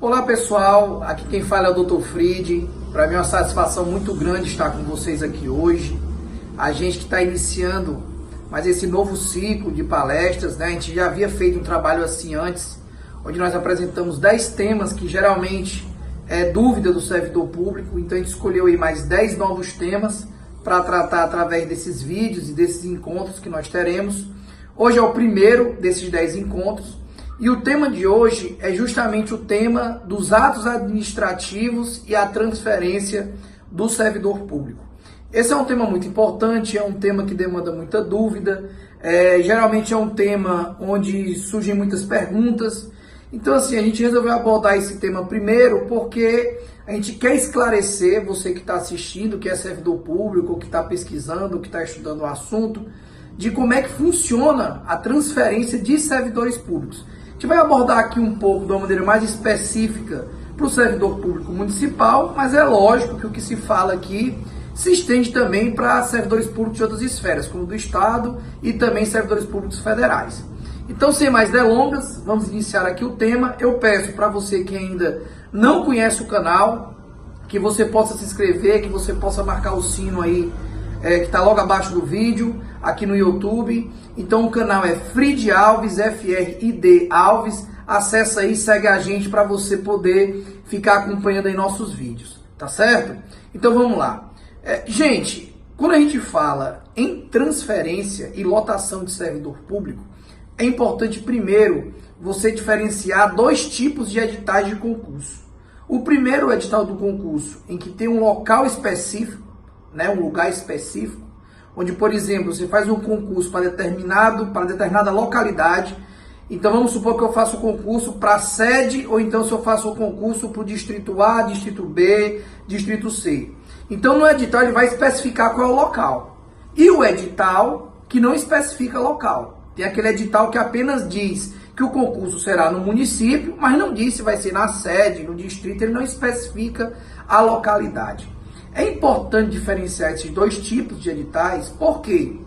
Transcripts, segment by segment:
Olá pessoal, aqui quem fala é o Dr. Fried. Para mim é uma satisfação muito grande estar com vocês aqui hoje. A gente que está iniciando mais esse novo ciclo de palestras, né? A gente já havia feito um trabalho assim antes, onde nós apresentamos 10 temas que geralmente é dúvida do servidor público. Então a gente escolheu aí mais 10 novos temas para tratar através desses vídeos e desses encontros que nós teremos. Hoje é o primeiro desses 10 encontros. E o tema de hoje é justamente o tema dos atos administrativos e a transferência do servidor público. Esse é um tema muito importante, é um tema que demanda muita dúvida, geralmente é um tema onde surgem muitas perguntas. Então assim, a gente resolveu abordar esse tema primeiro porque a gente quer esclarecer, você que está assistindo, que é servidor público, que está pesquisando, que está estudando o assunto, de como é que funciona a transferência de servidores públicos. A gente vai abordar aqui um pouco de uma maneira mais específica para o servidor público municipal, mas é lógico que o que se fala aqui se estende também para servidores públicos de outras esferas, como do Estado e também servidores públicos federais. Então, sem mais delongas, vamos iniciar aqui o tema. Eu peço para você que ainda não conhece o canal, que você possa se inscrever, que você possa marcar o sino aí, que está logo abaixo do vídeo, aqui no YouTube. Então o canal é Fried Alves, F-R-I-D Alves. Acessa aí, segue a gente para você poder ficar acompanhando aí nossos vídeos, tá certo? Então vamos lá. Gente, quando a gente fala em transferência e lotação de servidor público, é importante primeiro você diferenciar dois tipos de editais de concurso. O primeiro edital do concurso, em que tem um local específico, né, um lugar específico, onde, por exemplo, você faz um concurso para determinada localidade. Então vamos supor que eu faço o concurso para a sede, ou então se eu faço o concurso para o distrito A, distrito B, distrito C. Então no edital ele vai especificar qual é o local. E o edital que não especifica local. Tem aquele edital que apenas diz que o concurso será no município, mas não diz se vai ser na sede, no distrito, ele não especifica a localidade. É importante diferenciar esses dois tipos de editais, porque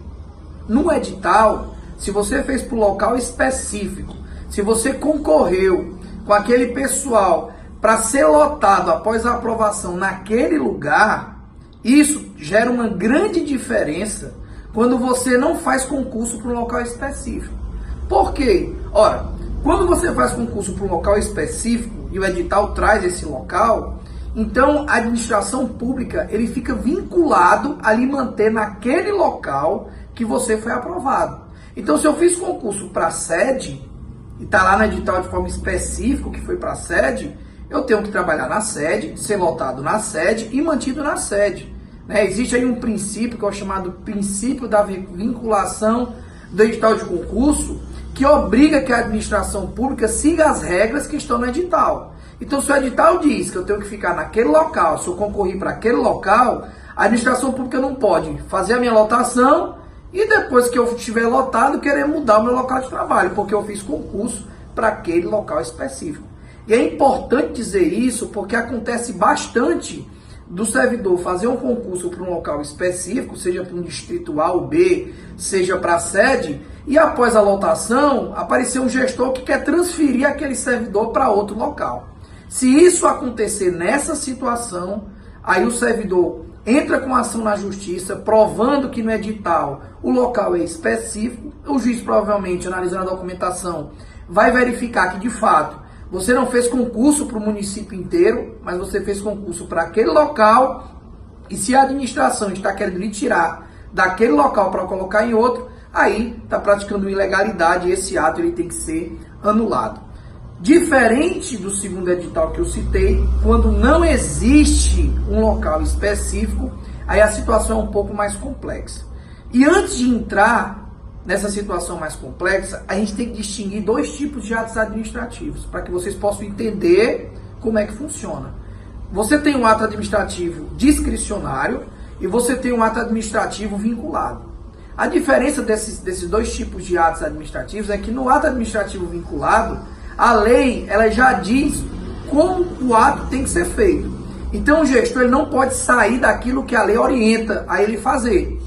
no edital, se você fez para o local específico, se você concorreu com aquele pessoal para ser lotado após a aprovação naquele lugar, isso gera uma grande diferença quando você não faz concurso para um local específico. Por quê? Ora, quando você faz concurso para um local específico e o edital traz esse local, então a administração pública ele fica vinculado a lhe manter naquele local que você foi aprovado. Então se eu fiz concurso para a sede, e está lá no edital de forma específica que foi para a sede, eu tenho que trabalhar na sede, ser lotado na sede e mantido na sede. Existe aí um princípio que é o chamado princípio da vinculação do edital de concurso, que obriga que a administração pública siga as regras que estão no edital. Então, se o edital diz que eu tenho que ficar naquele local, se eu concorrer para aquele local, a administração pública não pode fazer a minha lotação e depois que eu estiver lotado, querer mudar o meu local de trabalho, porque eu fiz concurso para aquele local específico. E é importante dizer isso porque acontece bastante do servidor fazer um concurso para um local específico, seja para um distrito A ou B, seja para a sede, e após a lotação, aparecer um gestor que quer transferir aquele servidor para outro local. Se isso acontecer nessa situação, aí o servidor entra com ação na justiça, provando que no edital o local é específico. O juiz, provavelmente, analisando a documentação, vai verificar que, de fato, você não fez concurso para o município inteiro, mas você fez concurso para aquele local. E se a administração está querendo lhe tirar daquele local para colocar em outro, aí está praticando ilegalidade e esse ato ele tem que ser anulado. Diferente do segundo edital que eu citei, quando não existe um local específico, aí a situação é um pouco mais complexa. E antes de entrar nessa situação mais complexa, a gente tem que distinguir dois tipos de atos administrativos, para que vocês possam entender como é que funciona. Você tem um ato administrativo discricionário e você tem um ato administrativo vinculado. A diferença desses dois tipos de atos administrativos é que no ato administrativo vinculado, a lei ela já diz como o ato tem que ser feito. Então o gestor ele não pode sair daquilo que a lei orienta a ele fazer.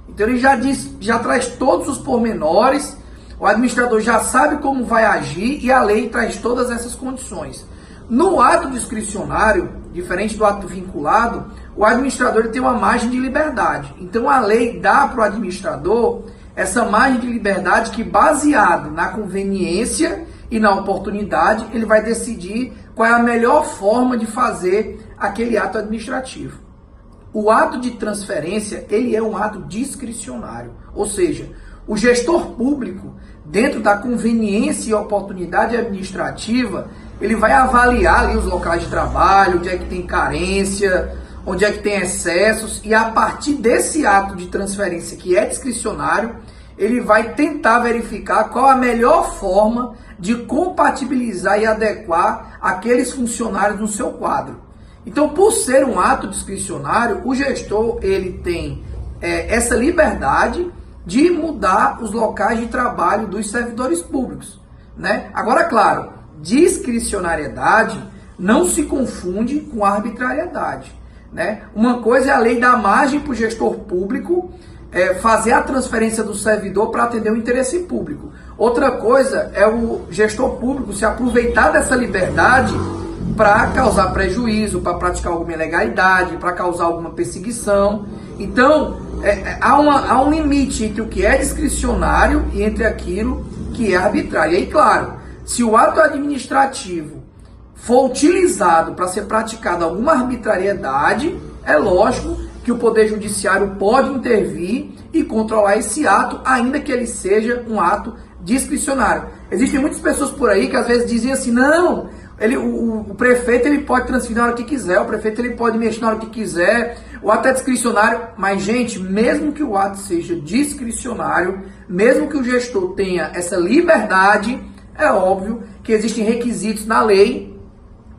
Então ele já traz todos os pormenores, O administrador já sabe como vai agir e a lei traz todas essas condições. No ato discricionário, diferente do ato vinculado, o administrador tem uma margem de liberdade. Então a lei dá para o administrador essa margem de liberdade que, baseado na conveniência e na oportunidade, ele vai decidir qual é a melhor forma de fazer aquele ato administrativo. O ato de transferência, ele é um ato discricionário, ou seja, o gestor público, dentro da conveniência e oportunidade administrativa, ele vai avaliar ali os locais de trabalho, onde é que tem carência, onde é que tem excessos, e a partir desse ato de transferência que é discricionário, ele vai tentar verificar qual a melhor forma de compatibilizar e adequar aqueles funcionários no seu quadro. Então, por ser um ato discricionário, o gestor ele tem essa liberdade de mudar os locais de trabalho dos servidores públicos, né? Agora, claro, discricionariedade não se confunde com arbitrariedade, né? Uma coisa é a lei dar margem para o gestor público fazer a transferência do servidor para atender o interesse público. Outra coisa é o gestor público se aproveitar dessa liberdade para causar prejuízo, para praticar alguma ilegalidade, para causar alguma perseguição. Então, há um limite entre o que é discricionário e entre aquilo que é arbitrário. E aí, claro, se o ato administrativo for utilizado para ser praticada alguma arbitrariedade, é lógico que o Poder Judiciário pode intervir e controlar esse ato, ainda que ele seja um ato discricionário. Existem muitas pessoas por aí que às vezes dizem assim, não, o prefeito ele pode transferir na hora que quiser, o prefeito ele pode mexer na hora que quiser, o ato é discricionário, mas gente, mesmo que o ato seja discricionário, mesmo que o gestor tenha essa liberdade, é óbvio que existem requisitos na lei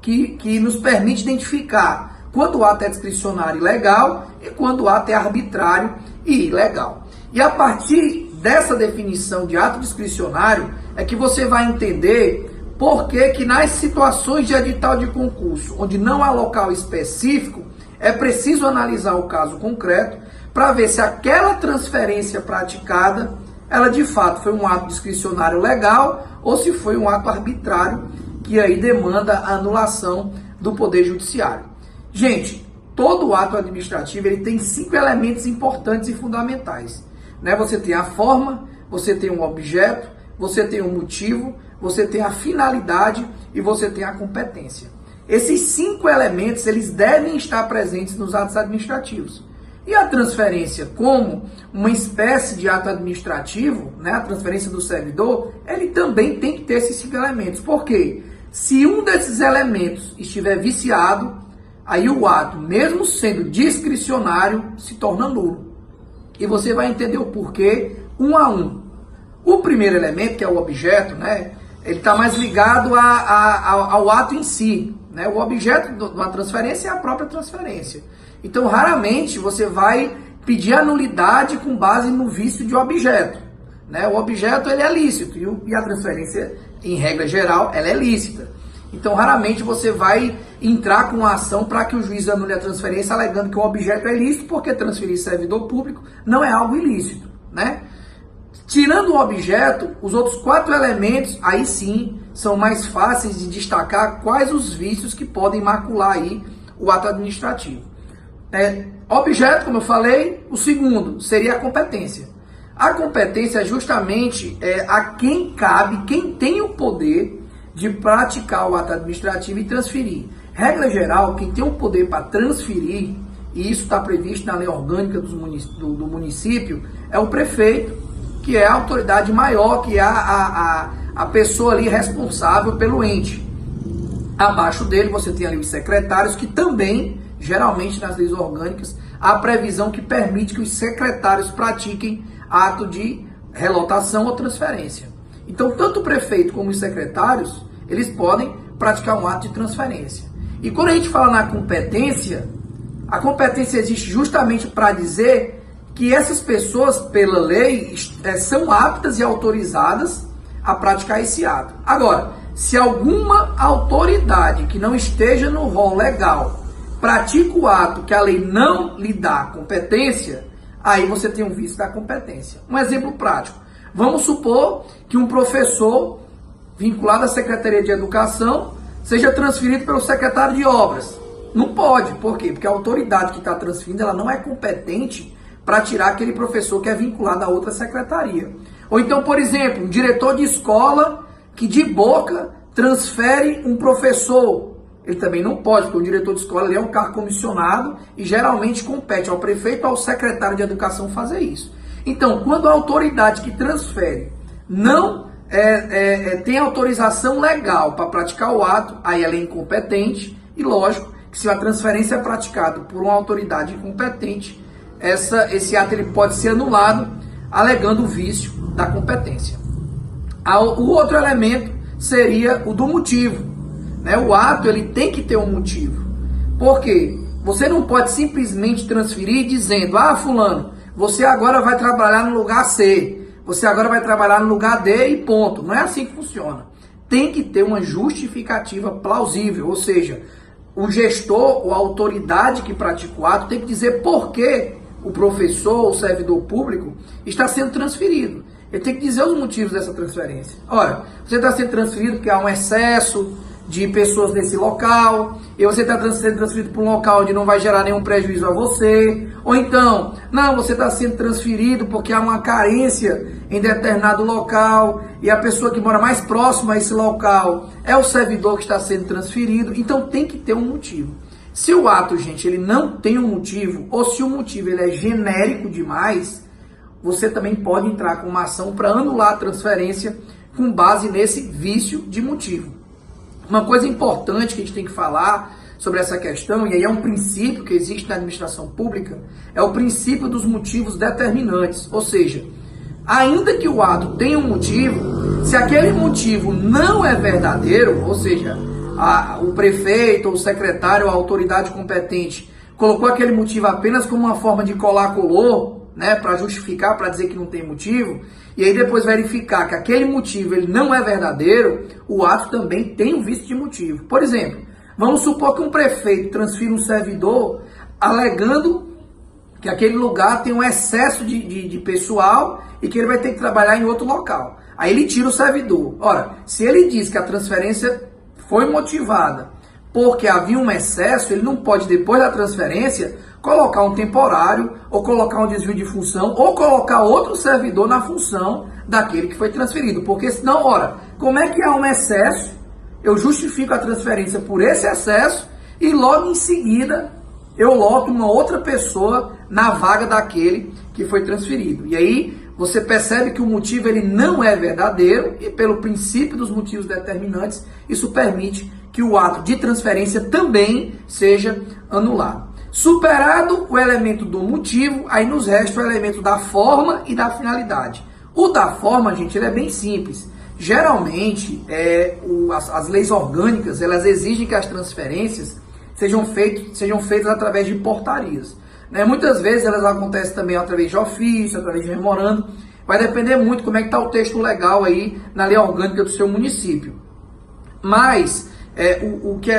que nos permite identificar quando o ato é discricionário e legal e quando o ato é arbitrário e ilegal. E a partir dessa definição de ato discricionário é que você vai entender por que nas situações de edital de concurso, onde não há local específico, é preciso analisar o caso concreto para ver se aquela transferência praticada, ela de fato foi um ato discricionário legal ou se foi um ato arbitrário que aí demanda a anulação do Poder Judiciário. Gente, todo ato administrativo ele tem 5 elementos importantes e fundamentais, né? Você tem a forma, você tem um objeto, você tem um motivo, você tem a finalidade e você tem a competência. Esses 5 elementos eles devem estar presentes nos atos administrativos. E a transferência, como uma espécie de ato administrativo, né, a transferência do servidor, ele também tem que ter esses 5 elementos. Por quê? Se um desses elementos estiver viciado, aí o ato, mesmo sendo discricionário, se torna nulo. E você vai entender o porquê, um a um. O primeiro elemento, que é o objeto, né, ele está mais ligado ao ato em si. Né? O objeto de uma transferência é a própria transferência. Então, raramente você vai pedir a nulidade com base no vício de objeto. Né? O objeto ele é lícito e a transferência, em regra geral, ela é lícita. Então, raramente você vai entrar com uma ação para que o juiz anule a transferência alegando que o objeto é lícito, porque transferir servidor público não é algo ilícito. Né? Tirando o objeto, os outros 4 elementos, aí sim, são mais fáceis de destacar quais os vícios que podem macular aí o ato administrativo. Objeto, como eu falei, o segundo seria a competência. A competência é justamente a quem cabe, quem tem o poder de praticar o ato administrativo e transferir. Regra geral, quem tem o poder para transferir, e isso está previsto na lei orgânica do município, é o prefeito, que é a autoridade maior, que é a pessoa ali responsável pelo ente. Abaixo dele você tem ali os secretários, que também, geralmente nas leis orgânicas, há a previsão que permite que os secretários pratiquem ato de relotação ou transferência. Então, tanto o prefeito como os secretários, eles podem praticar um ato de transferência. E quando a gente fala na competência, a competência existe justamente para dizer que essas pessoas, pela lei, são aptas e autorizadas a praticar esse ato. Agora, se alguma autoridade que não esteja no rol legal pratica o ato que a lei não lhe dá competência, aí você tem um vício da competência. Um exemplo prático. Vamos supor que um professor vinculado à Secretaria de Educação seja transferido pelo secretário de Obras. Não pode, por quê? Porque a autoridade que está transferindo, ela não é competente para tirar aquele professor que é vinculado a outra secretaria. Ou então, por exemplo, um diretor de escola que de boca transfere um professor. Ele também não pode, porque o diretor de escola ele é um cargo comissionado e geralmente compete ao prefeito ou ao secretário de educação fazer isso. Então, quando a autoridade que transfere não tem autorização legal para praticar o ato, aí ela é incompetente e, lógico, que se a transferência é praticada por uma autoridade incompetente, esse ato ele pode ser anulado, alegando o vício da competência. O outro elemento seria o do motivo. Né? O ato ele tem que ter um motivo. Por quê? Você não pode simplesmente transferir dizendo: ah, fulano, você agora vai trabalhar no lugar C, você agora vai trabalhar no lugar D e ponto. Não é assim que funciona. Tem que ter uma justificativa plausível, ou seja, o gestor ou a autoridade que pratica o ato tem que dizer por que o professor ou servidor público está sendo transferido. Ele tem que dizer os motivos dessa transferência. Olha, você está sendo transferido porque há um excesso de pessoas nesse local, e você está sendo transferido para um local onde não vai gerar nenhum prejuízo a você. Ou então, não, você está sendo transferido porque há uma carência em determinado local, e a pessoa que mora mais próxima a esse local é o servidor que está sendo transferido. Então tem que ter um motivo. Se o ato, gente, ele não tem um motivo, ou se o motivo ele é genérico demais, você também pode entrar com uma ação para anular a transferência com base nesse vício de motivo. Uma coisa importante que a gente tem que falar sobre essa questão, e aí é um princípio que existe na administração pública, é o princípio dos motivos determinantes. Ou seja, ainda que o ato tenha um motivo, se aquele motivo não é verdadeiro, ou seja, o prefeito, ou o secretário, ou a autoridade competente colocou aquele motivo apenas como uma forma de colar-color, né, para justificar, para dizer que não tem motivo, e aí depois verificar que aquele motivo ele não é verdadeiro, o ato também tem um vício de motivo. Por exemplo, vamos supor que um prefeito transfira um servidor alegando que aquele lugar tem um excesso de pessoal e que ele vai ter que trabalhar em outro local. Aí ele tira o servidor. Ora, se ele diz que a transferência foi motivada porque havia um excesso, ele não pode, depois da transferência, colocar um temporário, ou colocar um desvio de função, ou colocar outro servidor na função daquele que foi transferido. Porque senão, ora, como é que há um excesso, eu justifico a transferência por esse excesso, e logo em seguida eu loto uma outra pessoa na vaga daquele que foi transferido. E aí você percebe que o motivo ele não é verdadeiro, e pelo princípio dos motivos determinantes, isso permite que o ato de transferência também seja anulado. Superado o elemento do motivo, aí nos resta o elemento da forma e da finalidade. O da forma, gente, ele é bem simples. Geralmente, as leis orgânicas, elas exigem que as transferências sejam feitas através de portarias. Né? Muitas vezes elas acontecem também através de ofício, através de memorando. Vai depender muito como é que está o texto legal aí na lei orgânica do seu município. Mas o que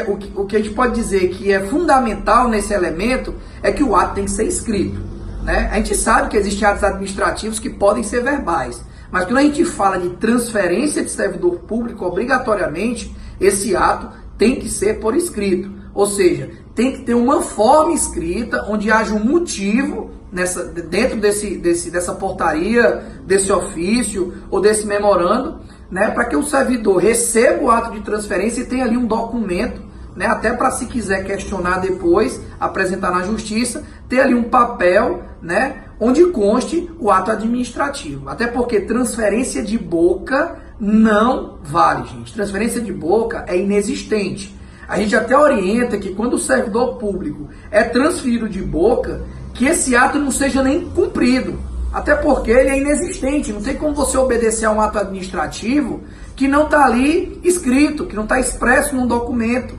a gente pode dizer que é fundamental nesse elemento é que o ato tem que ser escrito. Né? A gente sabe que existem atos administrativos que podem ser verbais, mas quando a gente fala de transferência de servidor público, obrigatoriamente, esse ato tem que ser por escrito. Ou seja, tem que ter uma forma escrita onde haja um motivo dentro dessa portaria, desse ofício ou desse memorando, né, para que o servidor receba o ato de transferência e tenha ali um documento, né, até para, se quiser questionar depois, apresentar na justiça, ter ali um papel, né, onde conste o ato administrativo. Até porque transferência de boca não vale, gente. Transferência de boca é inexistente. A gente até orienta que quando o servidor público é transferido de boca, que esse ato não seja nem cumprido. Até porque ele é inexistente. Não tem como você obedecer a um ato administrativo que não está ali escrito, que não está expresso num documento.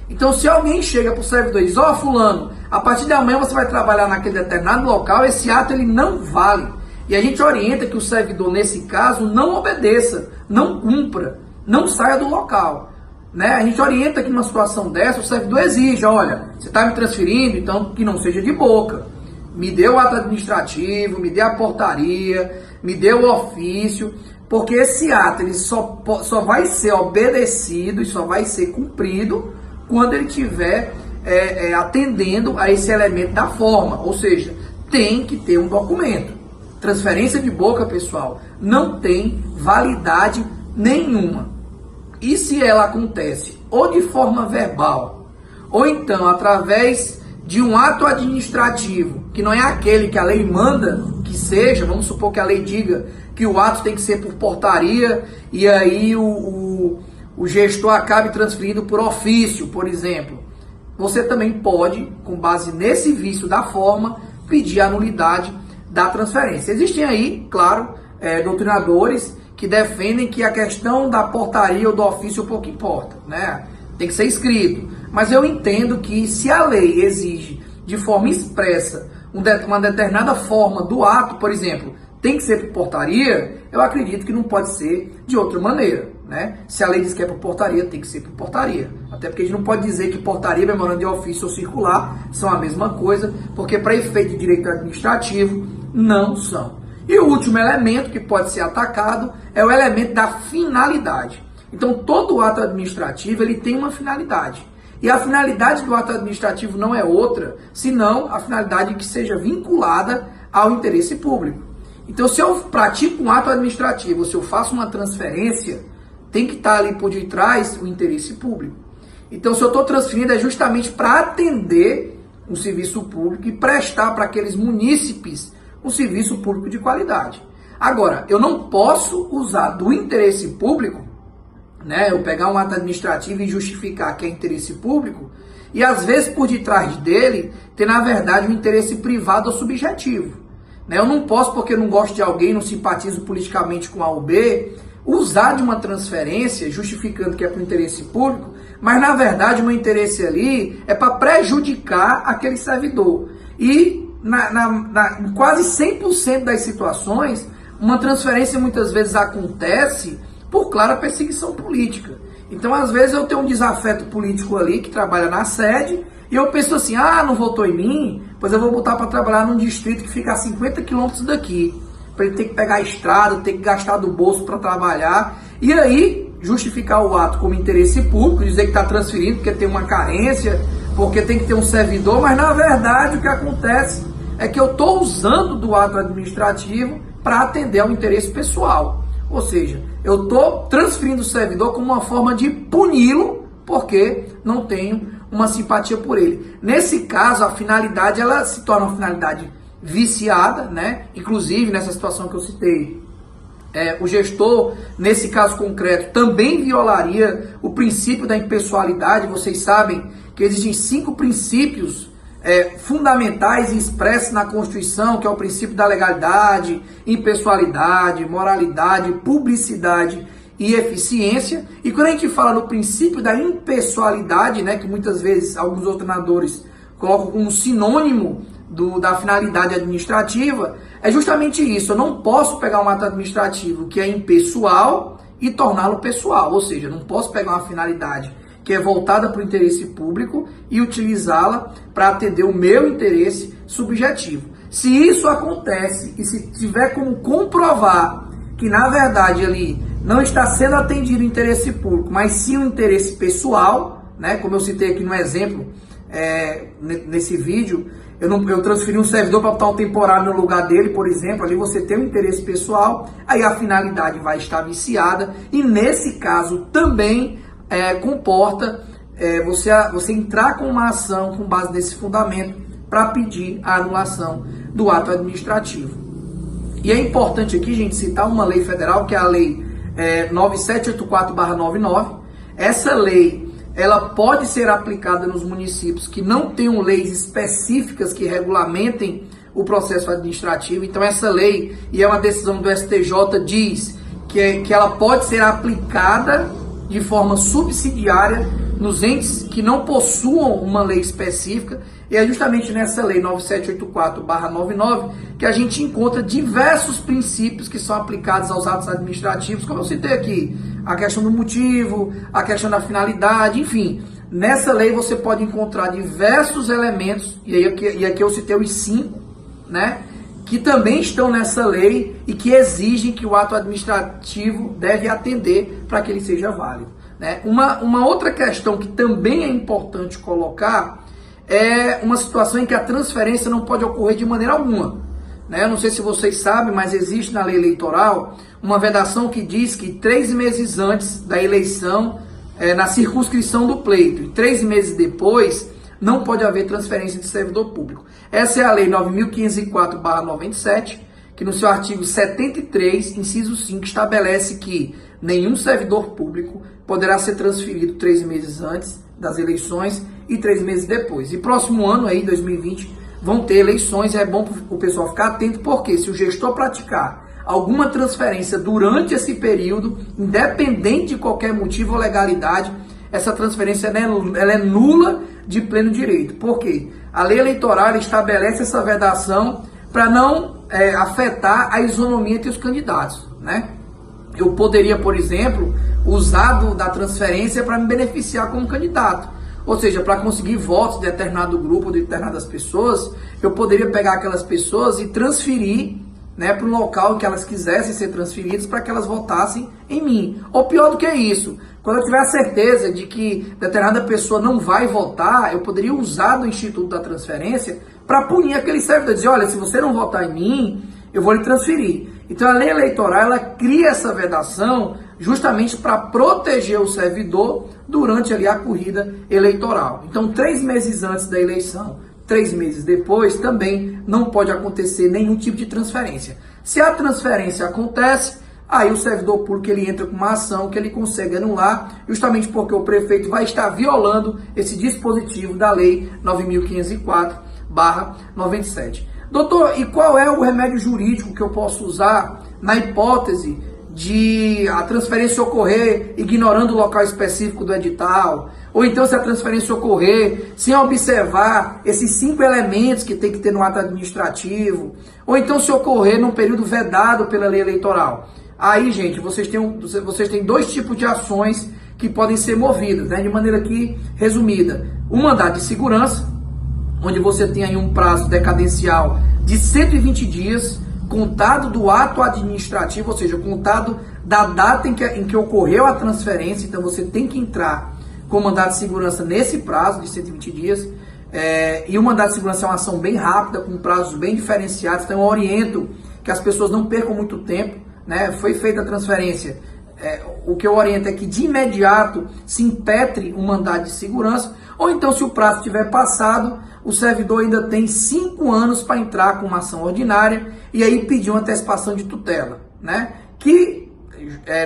Então, se alguém chega para o servidor e diz: ó, fulano, a partir de amanhã você vai trabalhar naquele determinado local, esse ato ele não vale. E a gente orienta que o servidor, nesse caso, não obedeça, não cumpra, não saia do local. Né? A gente orienta que numa situação dessa, o servidor exige: olha, você está me transferindo, então que não seja de boca. Me dê o ato administrativo, me dê a portaria, me dê o ofício, porque esse ato ele só vai ser obedecido e só vai ser cumprido quando ele estiver atendendo a esse elemento da forma, ou seja, tem que ter um documento. Transferência de boca, pessoal, não tem validade nenhuma. E se ela acontece ou de forma verbal, ou então através de um ato administrativo, que não é aquele que a lei manda que seja, vamos supor que a lei diga que o ato tem que ser por portaria, e aí o gestor acabe transferindo por ofício, por exemplo. Você também pode, com base nesse vício da forma, pedir a nulidade da transferência. Existem aí, claro, doutrinadores que defendem que a questão da portaria ou do ofício pouco importa, né? Tem que ser escrito. Mas eu entendo que se a lei exige de forma expressa uma determinada forma do ato, por exemplo, tem que ser por portaria, eu acredito que não pode ser de outra maneira, né? Se a lei diz que é por portaria, tem que ser por portaria. Até porque a gente não pode dizer que portaria, memorando de ofício ou circular são a mesma coisa, porque para efeito de direito administrativo não são. E o último elemento que pode ser atacado é o elemento da finalidade. Então todo ato administrativo ele tem uma finalidade. E a finalidade do ato administrativo não é outra, senão a finalidade que seja vinculada ao interesse público. Então, se eu pratico um ato administrativo, se eu faço uma transferência, tem que estar ali por detrás o interesse público. Então, se eu estou transferindo é justamente para atender um serviço público e prestar para aqueles munícipes um serviço público de qualidade. Agora, eu não posso usar do interesse público, né, eu pegar um ato administrativo e justificar que é interesse público, e às vezes por detrás dele ter, na verdade, um interesse privado ou subjetivo. Eu não posso, porque eu não gosto de alguém, não simpatizo politicamente com A ou B, usar de uma transferência, justificando que é para o interesse público, mas na verdade o meu interesse ali é para prejudicar aquele servidor. E em quase 100% das situações, uma transferência muitas vezes acontece por clara perseguição política. Então, às vezes, eu tenho um desafeto político ali que trabalha na sede, e eu penso assim, não votou em mim, pois eu vou botar para trabalhar num distrito que fica a 50 quilômetros daqui, para ele ter que pegar a estrada, ter que gastar do bolso para trabalhar, e aí justificar o ato como interesse público, dizer que está transferindo porque tem uma carência, porque tem que ter um servidor, mas na verdade o que acontece é que eu estou usando do ato administrativo para atender ao interesse pessoal. Ou seja, eu estou transferindo o servidor como uma forma de puni-lo, porque não tenho uma simpatia por ele. Nesse caso, a finalidade ela se torna uma finalidade viciada, né? Inclusive, nessa situação que eu citei, o gestor, nesse caso concreto, também violaria o princípio da impessoalidade. Vocês sabem que existem 5 princípios fundamentais e expressos na Constituição, que é o princípio da legalidade, impessoalidade, moralidade, publicidade e eficiência. E quando a gente fala no princípio da impessoalidade, né, que muitas vezes alguns doutrinadores colocam como sinônimo da finalidade administrativa, é justamente isso. Eu não posso pegar um ato administrativo que é impessoal e torná-lo pessoal, ou seja, eu não posso pegar uma finalidade que é voltada para o interesse público e utilizá-la para atender o meu interesse subjetivo. Se isso acontece e se tiver como comprovar que na verdade ali não está sendo atendido o interesse público, mas sim o interesse pessoal, né? Como eu citei aqui no exemplo, nesse vídeo, eu transferi um servidor para botar um temporário no lugar dele, por exemplo, ali você tem um interesse pessoal, aí a finalidade vai estar viciada, e nesse caso também comporta você entrar com uma ação com base nesse fundamento para pedir a anulação do ato administrativo. E é importante aqui, gente, citar uma lei federal, que é a lei 9784/99. Essa lei ela pode ser aplicada nos municípios que não tenham leis específicas que regulamentem o processo administrativo. Então essa lei, e é uma decisão do STJ, diz que ela pode ser aplicada de forma subsidiária nos entes que não possuam uma lei específica. E é justamente nessa lei 9784/99 que a gente encontra diversos princípios que são aplicados aos atos administrativos, como eu citei aqui, a questão do motivo, a questão da finalidade, enfim. Nessa lei você pode encontrar diversos elementos, e aqui eu citei os 5, né, que também estão nessa lei e que exigem que o ato administrativo deve atender para que ele seja válido, né? Uma outra questão que também é importante colocar é uma situação em que a transferência não pode ocorrer de maneira alguma, né? Eu não sei se vocês sabem, mas existe na lei eleitoral uma vedação que diz que 3 meses antes da eleição, na circunscrição do pleito, e 3 meses depois, não pode haver transferência de servidor público. Essa é a Lei 9.504/97, que no seu artigo 73, inciso 5, estabelece que nenhum servidor público poderá ser transferido 3 meses antes das eleições e 3 meses depois. E próximo ano, aí, 2020, vão ter eleições, e é bom o pessoal ficar atento, porque se o gestor praticar alguma transferência durante esse período, independente de qualquer motivo ou legalidade, essa transferência ela é nula de pleno direito. Por quê? A lei eleitoral estabelece essa vedação para não afetar a isonomia entre os candidatos, né? Eu poderia, por exemplo, usar da transferência para me beneficiar como candidato. Ou seja, para conseguir votos de determinado grupo, de determinadas pessoas, eu poderia pegar aquelas pessoas e transferir, né, para o local em que elas quisessem ser transferidas para que elas votassem em mim. Ou pior do que isso, quando eu tiver a certeza de que determinada pessoa não vai votar, eu poderia usar do Instituto da Transferência para punir aquele servidor. Dizer, olha, se você não votar em mim, eu vou lhe transferir. Então a lei eleitoral, ela cria essa vedação justamente para proteger o servidor durante ali a corrida eleitoral. Então 3 meses antes da eleição, 3 meses depois, também não pode acontecer nenhum tipo de transferência. Se a transferência acontece, aí o servidor público ele entra com uma ação que ele consegue anular, justamente porque o prefeito vai estar violando esse dispositivo da Lei 9.504/97. Doutor, e qual é o remédio jurídico que eu posso usar na hipótese de a transferência ocorrer ignorando o local específico do edital? Ou então se a transferência ocorrer sem observar esses 5 elementos que tem que ter no ato administrativo? Ou então se ocorrer num período vedado pela lei eleitoral? Aí, gente, vocês têm 2 tipos de ações que podem ser movidas, né, de maneira aqui resumida. O mandado de segurança, onde você tem aí um prazo decadencial de 120 dias, contado do ato administrativo, ou seja, contado da data em que ocorreu a transferência. Então você tem que entrar com o mandado de segurança nesse prazo de 120 dias. E o mandado de segurança é uma ação bem rápida, com prazos bem diferenciados. Então eu oriento que as pessoas não percam muito tempo, né? Foi feita a transferência. O que eu oriento é que de imediato se impetre um mandado de segurança, ou então, se o prazo tiver passado, o servidor ainda tem 5 anos para entrar com uma ação ordinária e aí pedir uma antecipação de tutela, né? Que,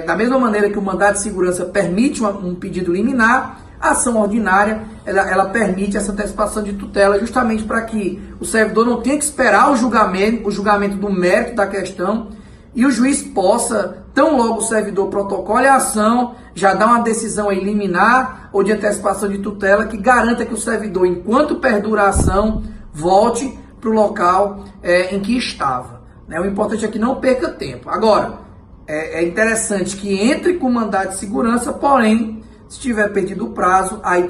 da mesma maneira que o mandado de segurança permite um pedido liminar, a ação ordinária ela permite essa antecipação de tutela, justamente para que o servidor não tenha que esperar o julgamento do mérito da questão, e o juiz possa, tão logo o servidor protocole a ação, já dar uma decisão liminar ou de antecipação de tutela que garanta que o servidor, enquanto perdura a ação, volte para o local em que estava, né? O importante é que não perca tempo. Agora, é interessante que entre com mandado de segurança, porém, se tiver perdido o prazo, aí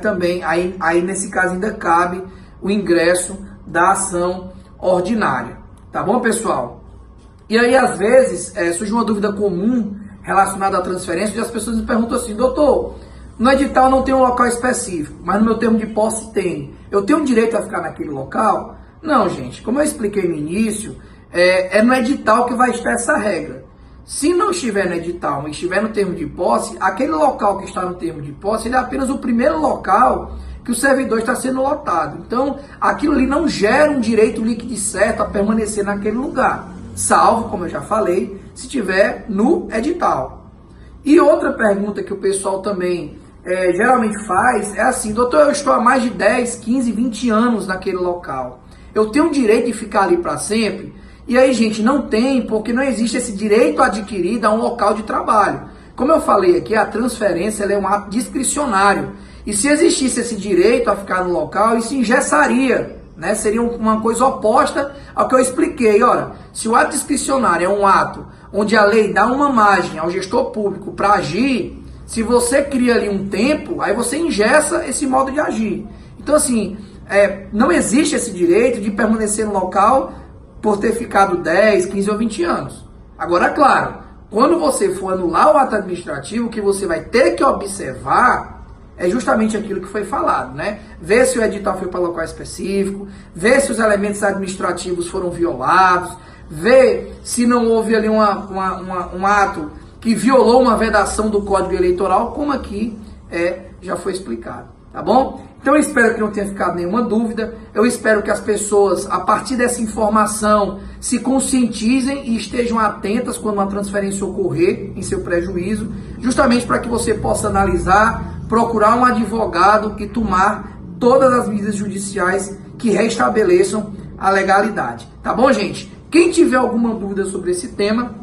nesse caso ainda cabe o ingresso da ação ordinária. Tá bom, pessoal? E aí, às vezes, surge uma dúvida comum relacionada à transferência, onde as pessoas me perguntam assim: doutor, no edital não tem um local específico, mas no meu termo de posse tem. Eu tenho direito a ficar naquele local? Não, gente. Como eu expliquei no início, é no edital que vai estar essa regra. Se não estiver no edital, mas estiver no termo de posse, aquele local que está no termo de posse, ele é apenas o primeiro local que o servidor está sendo lotado. Então, aquilo ali não gera um direito líquido e certo a permanecer naquele lugar, salvo, como eu já falei, se tiver no edital. E outra pergunta que o pessoal também geralmente faz é assim: doutor, eu estou há mais de 10, 15, 20 anos naquele local, eu tenho o direito de ficar ali para sempre? E aí, gente, não tem, porque não existe esse direito adquirido a um local de trabalho. Como eu falei aqui, a transferência ela é um ato discricionário. E se existisse esse direito a ficar no local, isso engessaria, né? Seria uma coisa oposta ao que eu expliquei. Ora, se o ato discricionário é um ato onde a lei dá uma margem ao gestor público para agir, se você cria ali um tempo, aí você engessa esse modo de agir. Então, assim, não existe esse direito de permanecer no local por ter ficado 10, 15 ou 20 anos. Agora, claro, quando você for anular o ato administrativo, o que você vai ter que observar é justamente aquilo que foi falado, né? Ver se o edital foi para local específico, ver se os elementos administrativos foram violados, ver se não houve ali um ato que violou uma vedação do Código Eleitoral, como aqui já foi explicado, tá bom? Então eu espero que não tenha ficado nenhuma dúvida, eu espero que as pessoas, a partir dessa informação, se conscientizem e estejam atentas quando uma transferência ocorrer em seu prejuízo, justamente para que você possa analisar, procurar um advogado e tomar todas as medidas judiciais que restabeleçam a legalidade, tá bom, gente? Quem tiver alguma dúvida sobre esse tema,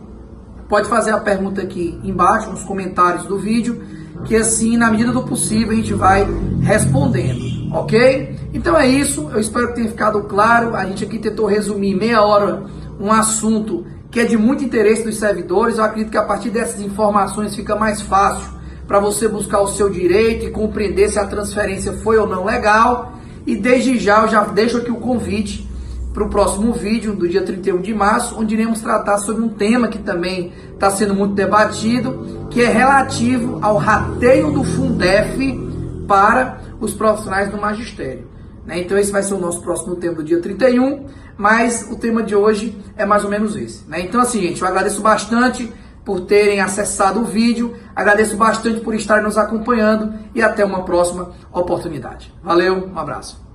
pode fazer a pergunta aqui embaixo, nos comentários do vídeo, que assim, na medida do possível, a gente vai respondendo, ok? Então é isso, eu espero que tenha ficado claro. A gente aqui tentou resumir em meia hora um assunto que é de muito interesse dos servidores. Eu acredito que a partir dessas informações fica mais fácil para você buscar o seu direito e compreender se a transferência foi ou não legal. E desde já, eu já deixo aqui o convite para o próximo vídeo, do dia 31 de março, onde iremos tratar sobre um tema que também está sendo muito debatido, que é relativo ao rateio do Fundef para os profissionais do magistério. Então esse vai ser o nosso próximo tema do dia 31, mas o tema de hoje é mais ou menos esse. Então assim, gente, eu agradeço bastante por terem acessado o vídeo, agradeço bastante por estarem nos acompanhando e até uma próxima oportunidade. Valeu, um abraço.